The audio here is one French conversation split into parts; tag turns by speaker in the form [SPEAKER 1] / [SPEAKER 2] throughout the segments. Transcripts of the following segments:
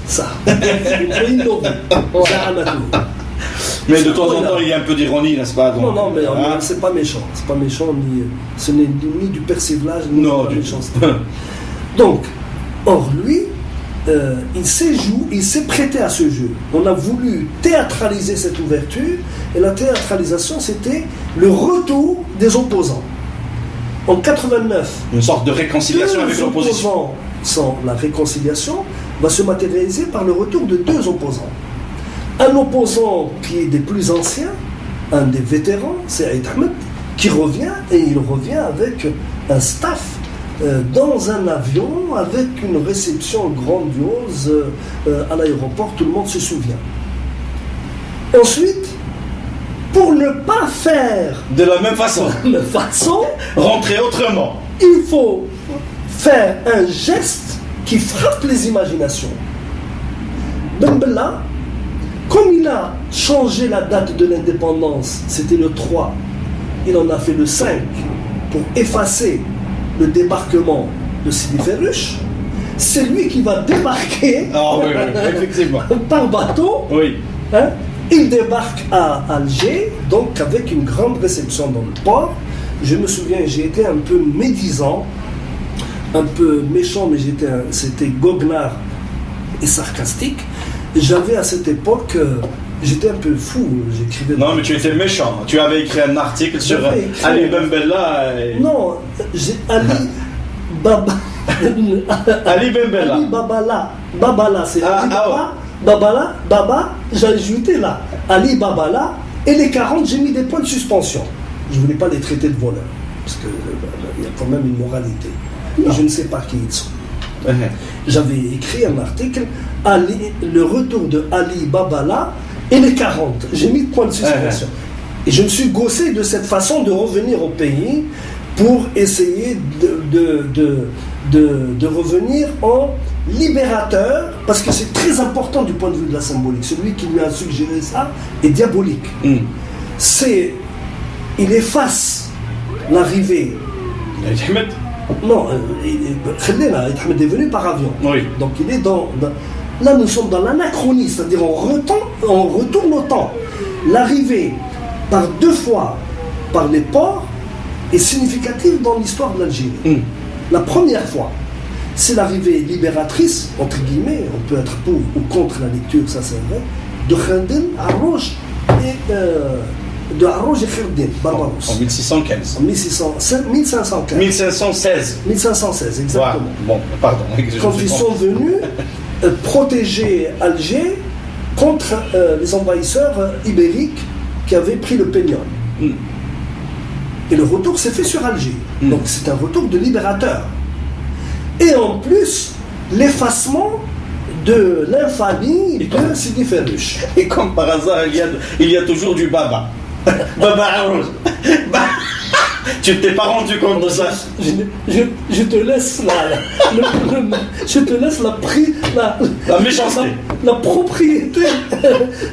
[SPEAKER 1] Ça. Il faut
[SPEAKER 2] Mais de temps en temps, il y a un peu d'ironie, n'est-ce pas? Donc,
[SPEAKER 1] non, mais c'est pas méchant. C'est pas méchant, ce n'est ni du persiflage, ni de la méchanceté. Donc, or lui, il s'est prêté à ce jeu. On a voulu théâtraliser cette ouverture, et la théâtralisation, c'était le retour des opposants. En 89,
[SPEAKER 2] une sorte de réconciliation avec l'opposition.
[SPEAKER 1] Sans la réconciliation, va se matérialiser par le retour de deux opposants. Un opposant qui est des plus anciens, un des vétérans, c'est Aït Ahmed, qui revient, et il revient avec un staff dans un avion, avec une réception grandiose à l'aéroport, tout le monde se souvient. Ensuite, pour ne pas faire
[SPEAKER 2] de la même façon, rentrer autrement,
[SPEAKER 1] il faut faire un geste qui frappe les imaginations. Ben Bella, comme il a changé la date de l'indépendance, c'était le 3, il en a fait le 5 pour effacer le débarquement de Sidi Ferruch. C'est lui qui va débarquer
[SPEAKER 2] effectivement.
[SPEAKER 1] par bateau.
[SPEAKER 2] Oui.
[SPEAKER 1] Il débarque à Alger, donc avec une grande réception dans le port. Je me souviens, j'ai été un peu médisant, un peu méchant, mais c'était goguenard et sarcastique. J'avais à cette époque, j'étais un peu fou, j'écrivais...
[SPEAKER 2] Non, mais tu étais méchant. Tu avais écrit un article sur Ali Ben Bella.
[SPEAKER 1] Non, Ali Baba...
[SPEAKER 2] Ali Ben Bella.
[SPEAKER 1] Ali Babala, c'est Ali Baba. Baba, j'ai ajouté là, Ali Babala, et les 40, j'ai mis des points de suspension. Je ne voulais pas les traiter de voleurs, parce qu'il y a quand même une moralité. Et je ne sais pas qui ils sont. J'avais écrit un article, le retour de Ali Babala et les 40. J'ai mis de points de suspension. Et je me suis gaussé de cette façon de revenir au pays pour essayer de revenir en libérateur, parce que c'est très important du point de vue de la symbolique. Celui qui lui a suggéré ça est diabolique. Il efface l'arrivée.
[SPEAKER 2] Ahmed.
[SPEAKER 1] Non, Ahmed est venu par avion.
[SPEAKER 2] Oui.
[SPEAKER 1] Donc il est dans là, nous sommes dans l'anachronisme, c'est-à-dire on retourne au temps. L'arrivée par 2 fois par les ports est significative dans l'histoire de l'Algérie. La première fois, c'est l'arrivée libératrice, entre guillemets, on peut être pour ou contre la lecture, ça c'est vrai, de Khandin, Arrouj et de Arrouj et Khandin, Barbaros.
[SPEAKER 2] En 1615.
[SPEAKER 1] En 1515.
[SPEAKER 2] 1516.
[SPEAKER 1] 1516, exactement.
[SPEAKER 2] Ouais. Bon, pardon.
[SPEAKER 1] Quand ils sont venus protéger Alger contre les envahisseurs ibériques qui avaient pris le Pénion. Et le retour s'est fait sur Alger. Donc c'est un retour de libérateur. Et en plus, l'effacement de l'infamie de Sidi Ferruch.
[SPEAKER 2] Et comme par hasard, il y a toujours du Baba. Baba Arrouj. Tu t'es pas rendu compte de ça?
[SPEAKER 1] Je te laisse je te laisse
[SPEAKER 2] la méchanceté.
[SPEAKER 1] La propriété.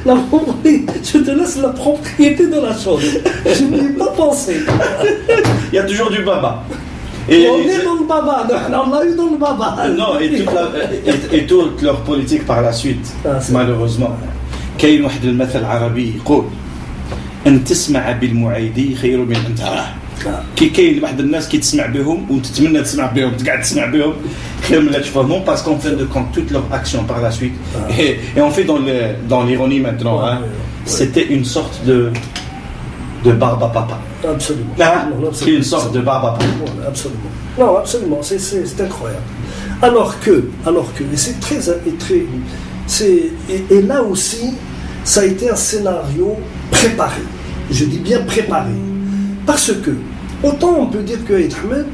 [SPEAKER 1] Je te laisse la propriété de la chose. Je n'y ai pas pensé.
[SPEAKER 2] Il y a toujours du Baba.
[SPEAKER 1] On est dans le Baba, on l'a eu dans le Baba.
[SPEAKER 2] Non, et toute leur politique par la suite, malheureusement. كاين واحد المثل عربي يقول ان تسمع بالمعيدي خير من ان تراه. كاين واحد الناس كي تسمع بهم وتتمنى تسمع بهم تقعد تسمع بهم خير من لا تشوفهم parce qu'en fin de compte toute leur action par la suite et on fait dans l'ironie maintenant c'était une sorte de barba papa.
[SPEAKER 1] Absolument.
[SPEAKER 2] C'est une sorte de barba papa.
[SPEAKER 1] Absolument. Non, absolument, c'est incroyable. Alors que et c'est très et là aussi ça a été un scénario préparé. Je dis bien préparé. Parce que, autant on peut dire que Ahmed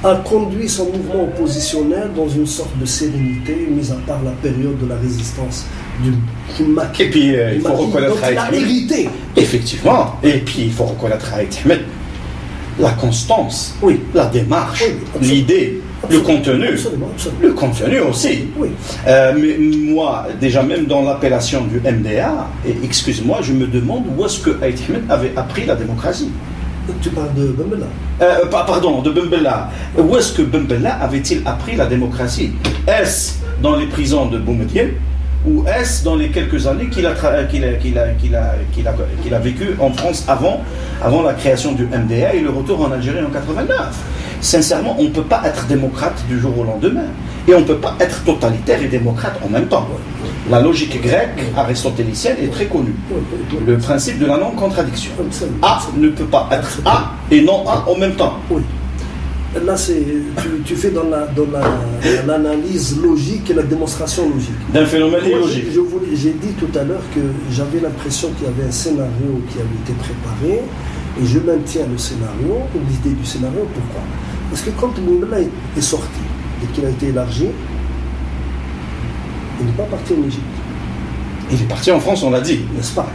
[SPEAKER 1] a conduit son mouvement oppositionnel dans une sorte de sérénité, mis à part la période de la résistance du Maquis.
[SPEAKER 2] Et puis, il faut reconnaître
[SPEAKER 1] il a hérité.
[SPEAKER 2] Effectivement. Et puis, il faut reconnaître à Ahmed la constance, la démarche, l'idée, le contenu.
[SPEAKER 1] Absolument.
[SPEAKER 2] Le contenu aussi.
[SPEAKER 1] Oui.
[SPEAKER 2] Mais moi, déjà même dans l'appellation du MDA, et excuse-moi, je me demande où est-ce que Ahmed avait appris la démocratie.
[SPEAKER 1] Tu parles de Ben Bella.
[SPEAKER 2] Pardon, de Ben Bella. Où est-ce que Ben Bella avait-il appris la démocratie? Est-ce dans les prisons de Boumediene, ou est-ce dans les quelques années qu'il a vécu en France avant la création du MDA et le retour en Algérie en 89? Sincèrement, on ne peut pas être démocrate du jour au lendemain. Et on ne peut pas être totalitaire et démocrate en même temps. La logique grecque aristotélicienne est très connue. Le principe de la non-contradiction. A ne peut pas être A et non A en même temps.
[SPEAKER 1] Oui. Là, tu fais dans l'analyse logique et la démonstration logique.
[SPEAKER 2] D'un phénomène illogique.
[SPEAKER 1] J'ai dit tout à l'heure que j'avais l'impression qu'il y avait un scénario qui avait été préparé, et je maintiens le scénario, l'idée du scénario. Pourquoi? Parce que quand Boumediene est sorti et qu'il a été élargi, il n'est pas parti en Égypte.
[SPEAKER 2] Il est parti en France, on l'a dit.
[SPEAKER 1] N'est-ce pas?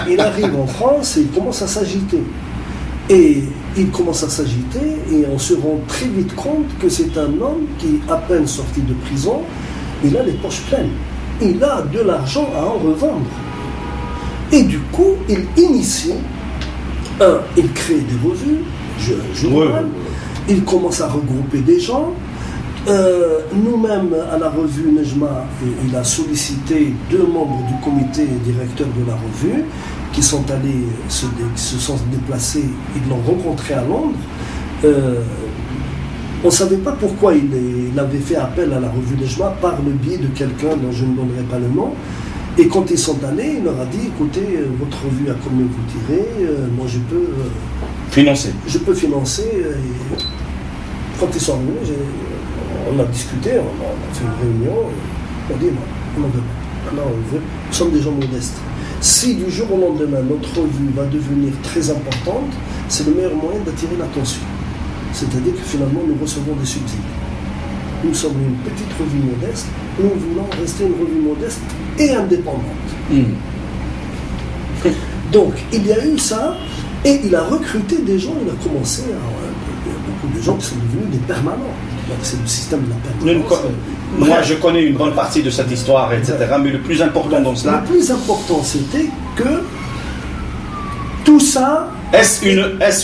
[SPEAKER 1] Il arrive en France et il commence à s'agiter. Et il commence à s'agiter et on se rend très vite compte que c'est un homme qui, à peine sorti de prison, il a les poches pleines. Il a de l'argent à en revendre. Et du coup, il initie, il crée des revues, journal, il commence à regrouper des gens. Nous-mêmes, à la revue Nejma, il a sollicité 2 membres du comité directeur de la revue qui sont allés se sont déplacés, ils l'ont rencontré à Londres. On ne savait pas pourquoi il avait fait appel à la revue Nejma par le biais de quelqu'un dont je ne donnerai pas le nom. Et quand ils sont allés, il leur a dit, écoutez, votre revue a combien vous tirez, moi je peux
[SPEAKER 2] financer.
[SPEAKER 1] Je peux financer. Et quand ils sont revenus, on a discuté, on a fait une réunion, on a dit non, on en veut pas. Non, nous sommes des gens modestes. Si du jour au lendemain notre revue va devenir très importante, c'est le meilleur moyen d'attirer l'attention. C'est-à-dire que finalement nous recevons des subsides. Nous sommes une petite revue modeste, nous voulons rester une revue modeste et indépendante. Donc il y a eu ça, et il a recruté des gens, il a commencé à... Il y a beaucoup de gens qui sont devenus des permanents. Donc c'est le système de la permanence.
[SPEAKER 2] Moi je connais une bonne partie de cette histoire, etc. Mais le plus important dans cela...
[SPEAKER 1] Le plus important c'était que tout ça...
[SPEAKER 2] Est-ce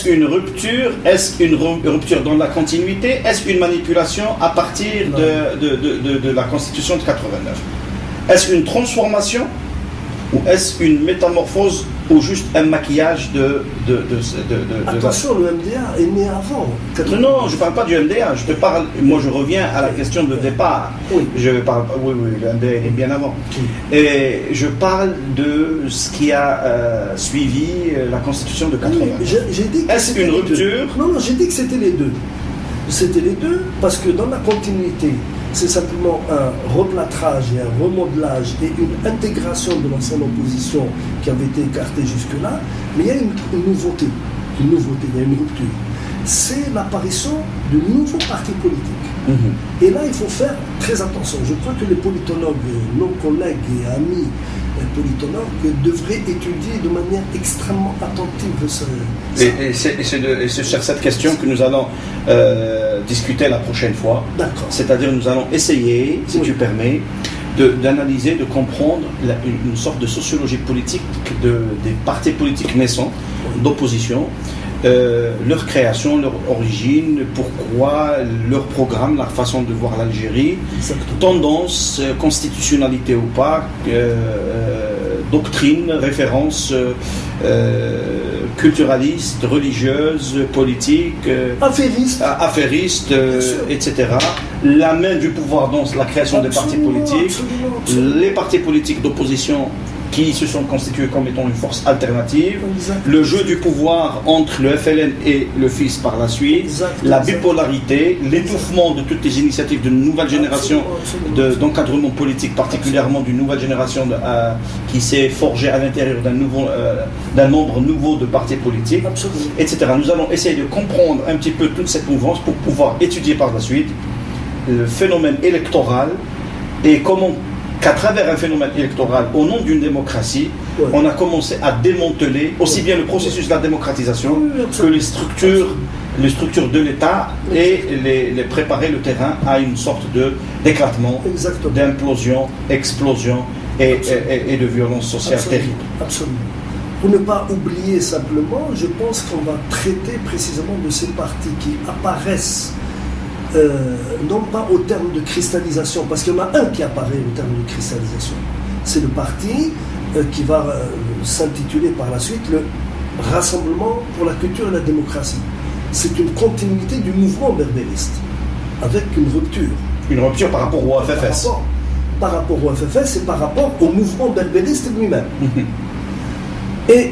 [SPEAKER 2] une rupture? Est-ce une rupture dans la continuité? Est-ce une manipulation à partir de la Constitution de 89? Est-ce une transformation? Ou est-ce une métamorphose ou juste un maquillage
[SPEAKER 1] Attention, le MDA est né avant.
[SPEAKER 2] Non, je ne parle pas du MDA. Moi, je reviens à la question de départ.
[SPEAKER 1] Oui.
[SPEAKER 2] Le MDA est bien avant. Et je parle de ce qui a suivi la Constitution de 80. Est-ce une rupture?
[SPEAKER 1] Non, j'ai dit que c'était les deux. C'était les deux parce que dans la continuité, c'est simplement un replâtrage et un remodelage et une intégration de l'ancienne opposition qui avait été écartée jusque-là, mais il y a une nouveauté, il y a une rupture. C'est l'apparition de nouveaux partis politiques. Et là, il faut faire très attention. Je crois que les politologues, nos collègues et amis politologues devraient étudier de manière extrêmement attentive ça.
[SPEAKER 2] Et c'est sur cette question que nous allons discuter la prochaine fois.
[SPEAKER 1] D'accord.
[SPEAKER 2] C'est-à-dire nous allons essayer, si tu permets, d'analyser, de comprendre une sorte de sociologie politique des partis politiques naissants, d'opposition, leur création, leur origine, pourquoi, leur programme, leur façon de voir l'Algérie, tendance, constitutionnalité ou pas, doctrine, référence culturaliste, religieuse, politique, affairiste, etc. La main du pouvoir dans la création des partis politiques, les partis politiques d'opposition qui se sont constitués comme étant une force alternative, le jeu du pouvoir entre le FLN et le FIS par la suite, la bipolarité, l'étouffement de toutes les initiatives d'une nouvelle génération d'encadrement politique, particulièrement d'une nouvelle génération qui s'est forgée à l'intérieur d'un nombre nouveau de partis politiques, etc. Nous allons essayer de comprendre un petit peu toute cette mouvance pour pouvoir étudier par la suite le phénomène électoral et comment qu'à travers un phénomène électoral, au nom d'une démocratie, on a commencé à démanteler aussi bien le processus de la démocratisation que les structures de l'État et les préparer le terrain à une sorte d'éclatement, d'implosion, explosion et de violence sociale terrible.
[SPEAKER 1] Absolument. Pour ne pas oublier simplement, je pense qu'on va traiter précisément de ces partis qui apparaissent non pas au terme de cristallisation, parce qu'il y en a un qui apparaît au terme de cristallisation. C'est le parti qui va s'intituler par la suite le Rassemblement pour la culture et la démocratie. C'est une continuité du mouvement berbériste, avec une rupture.
[SPEAKER 2] Une rupture par rapport au FFS.
[SPEAKER 1] Par rapport au FFS et par rapport au mouvement berbériste lui-même. Et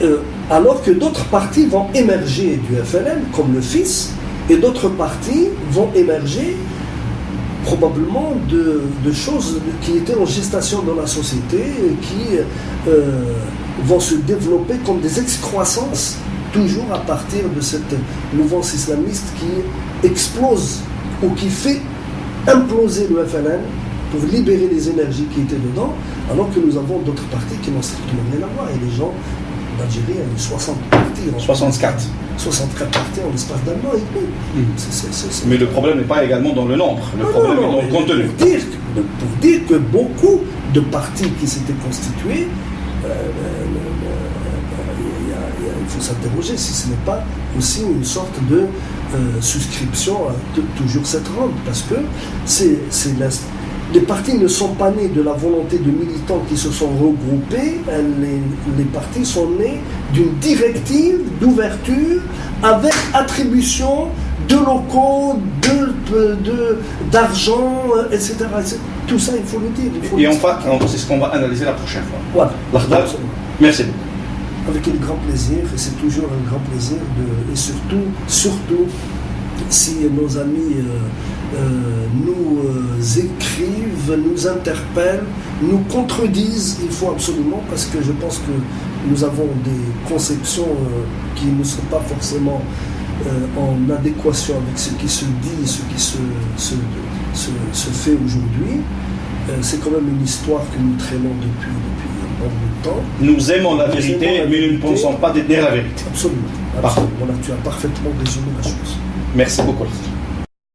[SPEAKER 1] alors que d'autres partis vont émerger du FLN, comme le FIS, et d'autres partis vont émerger probablement de choses qui étaient en gestation dans la société, qui vont se développer comme des excroissances, toujours à partir de cette mouvance islamiste qui explose ou qui fait imploser le FLN pour libérer les énergies qui étaient dedans, alors que nous avons d'autres partis qui n'ont strictement rien à voir. Et les gens d'Algérie, il y a eu 60 partis. 64 partis en l'espace d'un an et demi.
[SPEAKER 2] Mais le problème n'est pas également dans le nombre, le problème est dans le contenu.
[SPEAKER 1] Pour dire que beaucoup de partis qui s'étaient constitués, il faut s'interroger si ce n'est pas aussi une sorte de souscription à toujours cette rente, parce que les partis ne sont pas nés de la volonté de militants qui se sont regroupés, les partis sont nés d'une directive d'ouverture avec attribution de locaux, d'argent, etc. Tout ça, il faut le dire.
[SPEAKER 2] Et enfin, c'est ce qu'on va analyser la prochaine fois.
[SPEAKER 1] Voilà.
[SPEAKER 2] Merci beaucoup.
[SPEAKER 1] Avec un grand plaisir, et c'est toujours un grand plaisir, et surtout, si nos amis nous écrivent, nous interpellent, nous contredisent, il faut absolument, parce que je pense que nous avons des conceptions qui ne sont pas forcément en adéquation avec ce qui se dit, ce qui se fait aujourd'hui. C'est quand même une histoire que nous traînons depuis un bon bout de temps.
[SPEAKER 2] Nous aimons la vérité, mais nous ne pensons pas détenir la vérité.
[SPEAKER 1] Absolument. Voilà, tu as parfaitement résumé la chose.
[SPEAKER 2] Merci beaucoup.